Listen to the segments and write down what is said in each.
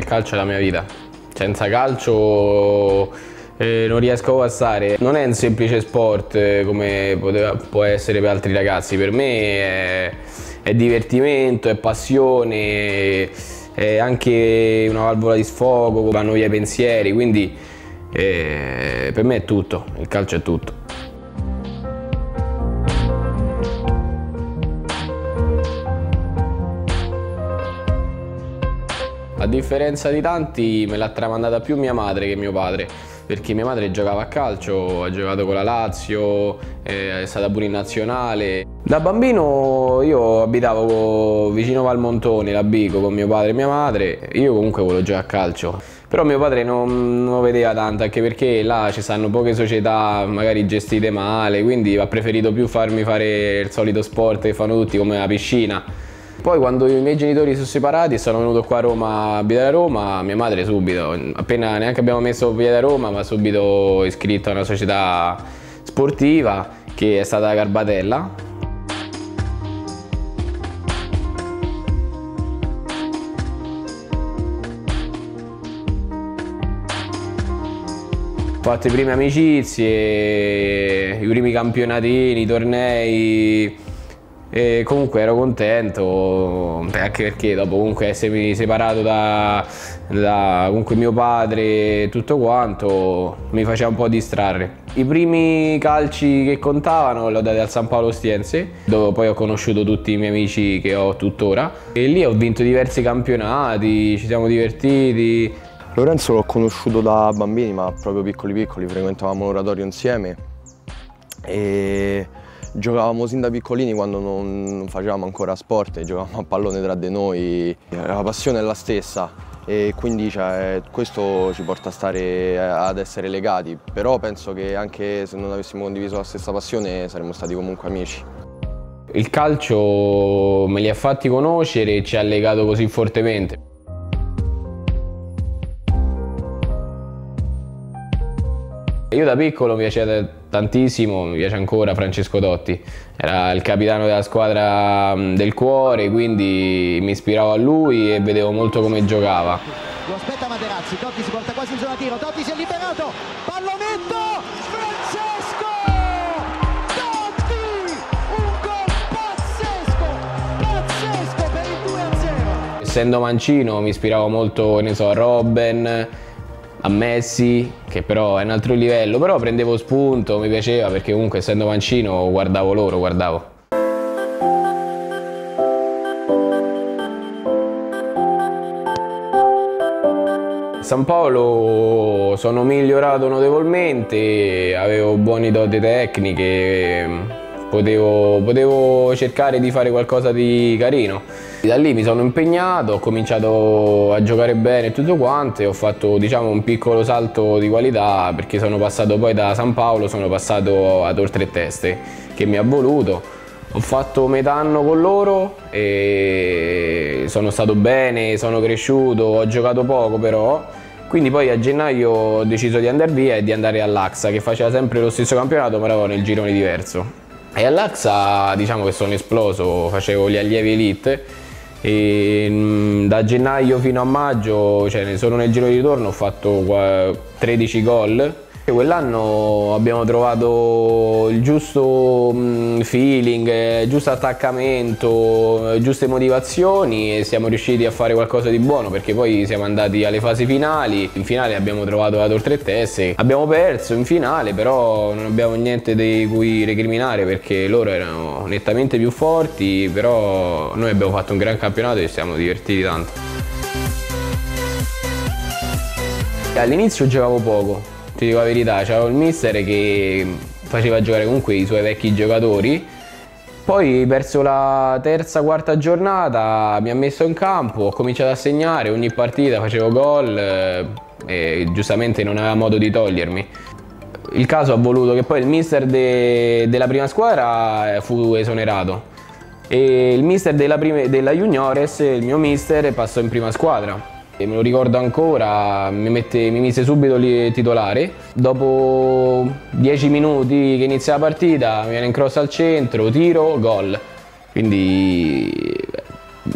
calcio è la mia vita. Senza calcio non riesco a stare. Non è un semplice sport come può essere per altri ragazzi. Per me è divertimento, è passione, è anche una valvola di sfogo, vanno via i pensieri, quindi per me è tutto, il calcio è tutto. A differenza di tanti me l'ha tramandata più mia madre che mio padre, perché mia madre giocava a calcio, ha giocato con la Lazio, è stata pure in nazionale. Da bambino io abitavo vicino Valmontone, la Bico, con mio padre e mia madre. Io comunque volevo giocare a calcio, però mio padre non lo vedeva tanto, anche perché là ci stanno poche società magari gestite male, quindi ha preferito più farmi fare il solito sport che fanno tutti, come la piscina. Poi quando i miei genitori sono separati e sono venuto qua a Roma a abitare a Roma, mia madre subito, appena neanche abbiamo messo piede a Roma, mi ha subito iscritto a una società sportiva che è stata Garbatella. Ho fatto le prime amicizie, i primi campionatini, i tornei. E comunque ero contento, anche perché dopo comunque essermi separato da comunque mio padre e tutto quanto mi faceva un po' distrarre. I primi calci che contavano li ho dati al San Paolo Ostiense, dove poi ho conosciuto tutti i miei amici che ho tuttora, e lì ho vinto diversi campionati, ci siamo divertiti. Lorenzo l'ho conosciuto da bambini, ma proprio piccoli, frequentavamo l'oratorio insieme e giocavamo sin da piccolini quando non facevamo ancora sport, giocavamo a pallone tra di noi, la passione è la stessa e quindi questo ci porta ad essere legati, però penso che anche se non avessimo condiviso la stessa passione saremmo stati comunque amici. Il calcio me li ha fatti conoscere e ci ha legato così fortemente. Io da piccolo mi piaceva tantissimo, mi piace ancora Francesco Totti, era il capitano della squadra del cuore, quindi mi ispiravo a lui e vedevo molto come giocava. Lo aspetta Materazzi, Totti si porta quasi in zona tiro, Totti si è liberato, pallonetto, Francesco Totti, un gol pazzesco per il 2-0. Essendo mancino mi ispiravo molto, ne so, a Robben, a Messi, che però è un altro livello, però prendevo spunto, mi piaceva perché comunque essendo mancino guardavo loro, San Paolo sono migliorato notevolmente, avevo buone doti tecniche, potevo cercare di fare qualcosa di carino. Da lì mi sono impegnato, ho cominciato a giocare bene e tutto quanto e ho fatto, diciamo, un piccolo salto di qualità, perché sono passato poi da San Paolo, sono passato ad Oltre Teste, che mi ha voluto. Ho fatto metà anno con loro e sono stato bene, sono cresciuto, ho giocato poco però. Quindi poi a gennaio ho deciso di andare via e di andare all'Axa, che faceva sempre lo stesso campionato ma nel girone diverso. E all'Axa diciamo che sono esploso, facevo gli allievi elite e da gennaio fino a maggio, cioè solo nel giro di ritorno ho fatto 13 gol. Quell'anno abbiamo trovato il giusto feeling, il giusto attaccamento, giuste motivazioni e siamo riusciti a fare qualcosa di buono, perché poi siamo andati alle fasi finali. In finale abbiamo trovato la Oltre Teste, abbiamo perso in finale, però non abbiamo niente di cui recriminare perché loro erano nettamente più forti, però noi abbiamo fatto un gran campionato e ci siamo divertiti tanto. All'inizio giocavo poco. Ti dico la verità, c'avevo il mister che faceva giocare comunque i suoi vecchi giocatori, poi verso la terza, quarta giornata mi ha messo in campo, ho cominciato a segnare, ogni partita facevo gol e giustamente non aveva modo di togliermi. Il caso ha voluto che poi il mister della prima squadra fu esonerato e il mister della Juniores, il mio mister, passò in prima squadra. E me lo ricordo ancora, mi mise subito lì titolare. Dopo 10 minuti che inizia la partita, mi viene in cross al centro, tiro, gol. Quindi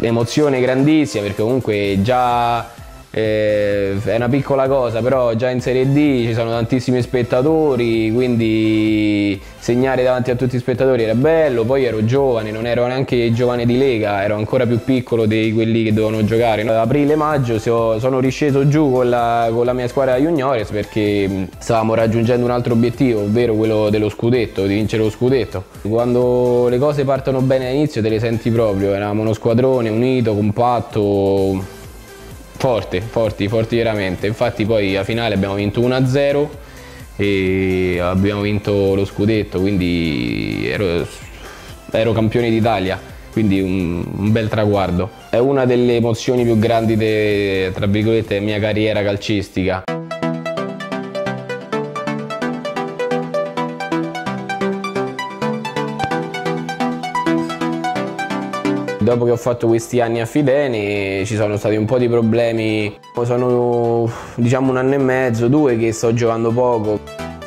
emozione grandissima, perché comunque già è una piccola cosa, però già in Serie D ci sono tantissimi spettatori, quindi segnare davanti a tutti gli spettatori era bello. Poi ero giovane, non ero neanche giovane di Lega, ero ancora più piccolo di quelli che dovevano giocare. Ad aprile-maggio sono risceso giù con la mia squadra juniores perché stavamo raggiungendo un altro obiettivo, ovvero quello dello scudetto, di vincere lo scudetto. Quando le cose partono bene all'inizio te le senti proprio, eravamo uno squadrone unito, compatto, forti veramente. Infatti poi a finale abbiamo vinto 1-0 e abbiamo vinto lo scudetto, quindi ero campione d'Italia, quindi un bel traguardo. È una delle emozioni più grandi tra virgolette della mia carriera calcistica. Dopo che ho fatto questi anni a Fidene ci sono stati un po' di problemi. Sono diciamo 1 anno e mezzo, 2 che sto giocando poco.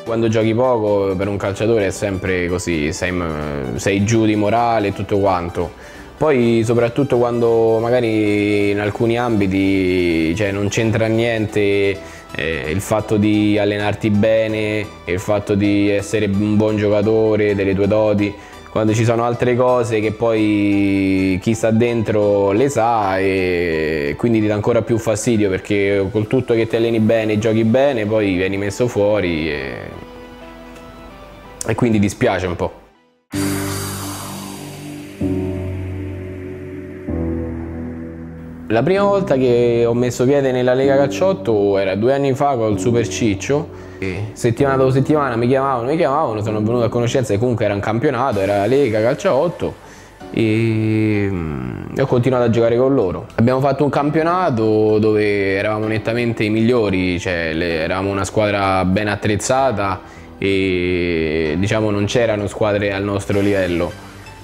Quando giochi poco per un calciatore è sempre così, sei giù di morale e tutto quanto. Poi soprattutto quando magari in alcuni ambiti non c'entra niente il fatto di allenarti bene e il fatto di essere un buon giocatore, delle tue doti. Quando ci sono altre cose che poi chi sta dentro le sa e quindi ti dà ancora più fastidio, perché col tutto che ti alleni bene, giochi bene, poi vieni messo fuori e quindi dispiace un po'. La prima volta che ho messo piede nella Lega Calciotto era 2 anni fa col Super Ciccio. Settimana dopo settimana mi chiamavano, sono venuto a conoscenza che comunque era un campionato, era la Lega Calciotto e ho continuato a giocare con loro. Abbiamo fatto un campionato dove eravamo nettamente i migliori, eravamo una squadra ben attrezzata e diciamo non c'erano squadre al nostro livello.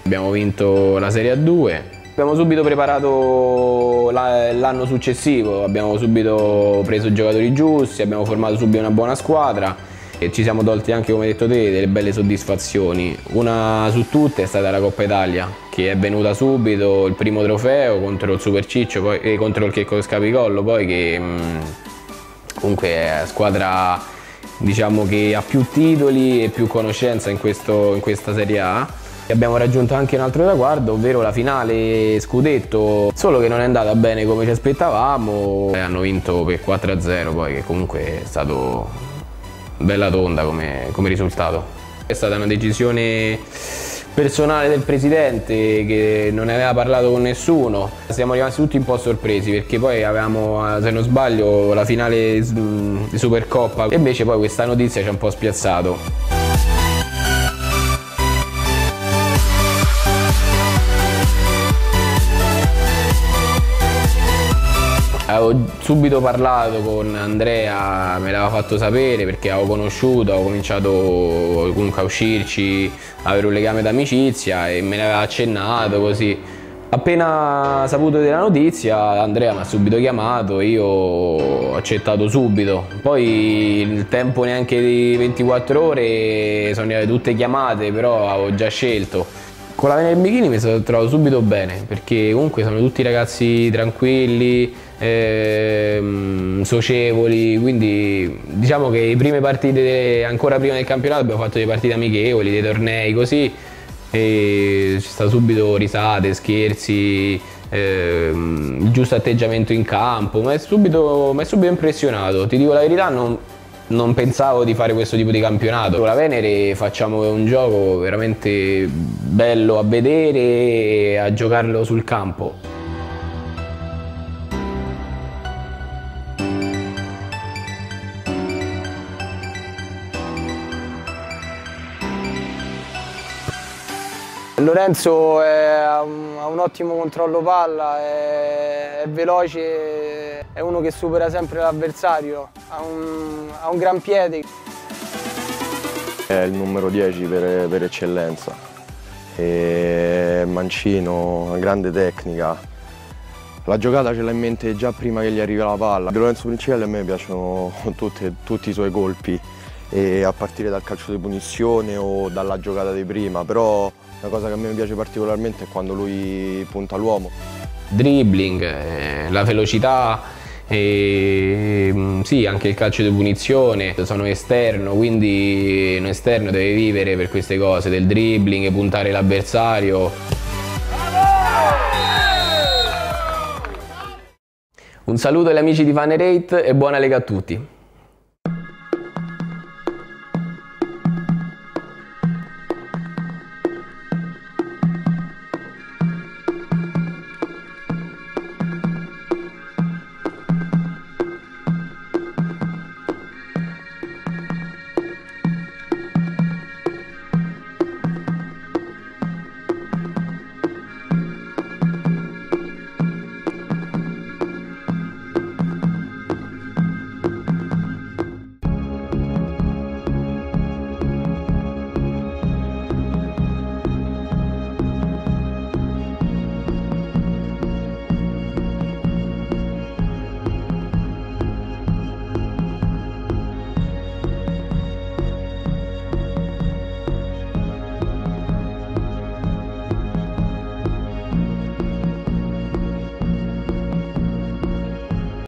Abbiamo vinto la Serie A2. Abbiamo subito preparato l'anno successivo, abbiamo subito preso i giocatori giusti, abbiamo formato subito una buona squadra e ci siamo tolti anche, come hai detto te, delle belle soddisfazioni. Una su tutte è stata la Coppa Italia, che è venuta subito, il primo trofeo contro il Super Ciccio poi, e contro il Checco Scapicollo, poi che comunque è la squadra diciamo che ha più titoli e più conoscenza in questa Serie A. Abbiamo raggiunto anche un altro traguardo, ovvero la finale scudetto, solo che non è andata bene come ci aspettavamo. Hanno vinto per 4-0 poi, che comunque è stato bella tonda come risultato. È stata una decisione personale del presidente che non ne aveva parlato con nessuno. Siamo rimasti tutti un po' sorpresi perché poi avevamo, se non sbaglio, la finale di Supercoppa e invece poi questa notizia ci ha un po' spiazzato. Avevo subito parlato con Andrea, me l'aveva fatto sapere perché avevo conosciuto, avevo cominciato comunque a uscirci, avere un legame d'amicizia e me l'aveva accennato così. Appena saputo della notizia Andrea mi ha subito chiamato e io ho accettato subito. Poi il tempo neanche di 24 ore sono arrivate tutte chiamate, però avevo già scelto. Con la Venere Bikini mi sono trovato subito bene perché comunque sono tutti ragazzi tranquilli, socievoli, quindi diciamo che le prime partite, ancora prima del campionato, abbiamo fatto delle partite amichevoli, dei tornei così e c'è stato subito risate, scherzi, il giusto atteggiamento in campo, mi è subito impressionato, ti dico la verità, non pensavo di fare questo tipo di campionato. Con la Venere facciamo un gioco veramente bello a vedere e a giocarlo sul campo. Lorenzo ha un ottimo controllo palla, è veloce, è uno che supera sempre l'avversario, ha un gran piede. È il numero 10 per eccellenza, è mancino, una grande tecnica. La giocata ce l'ha in mente già prima che gli arriva la palla. Lorenzo Principelli a me piacciono tutti i suoi colpi, e a partire dal calcio di punizione o dalla giocata di prima, però una cosa che a me piace particolarmente è quando lui punta l'uomo. Dribbling, la velocità E sì, anche il calcio di punizione, sono esterno, quindi un esterno deve vivere per queste cose del dribbling, puntare l'avversario. Un saluto agli amici di Fanerate e buona Lega a tutti.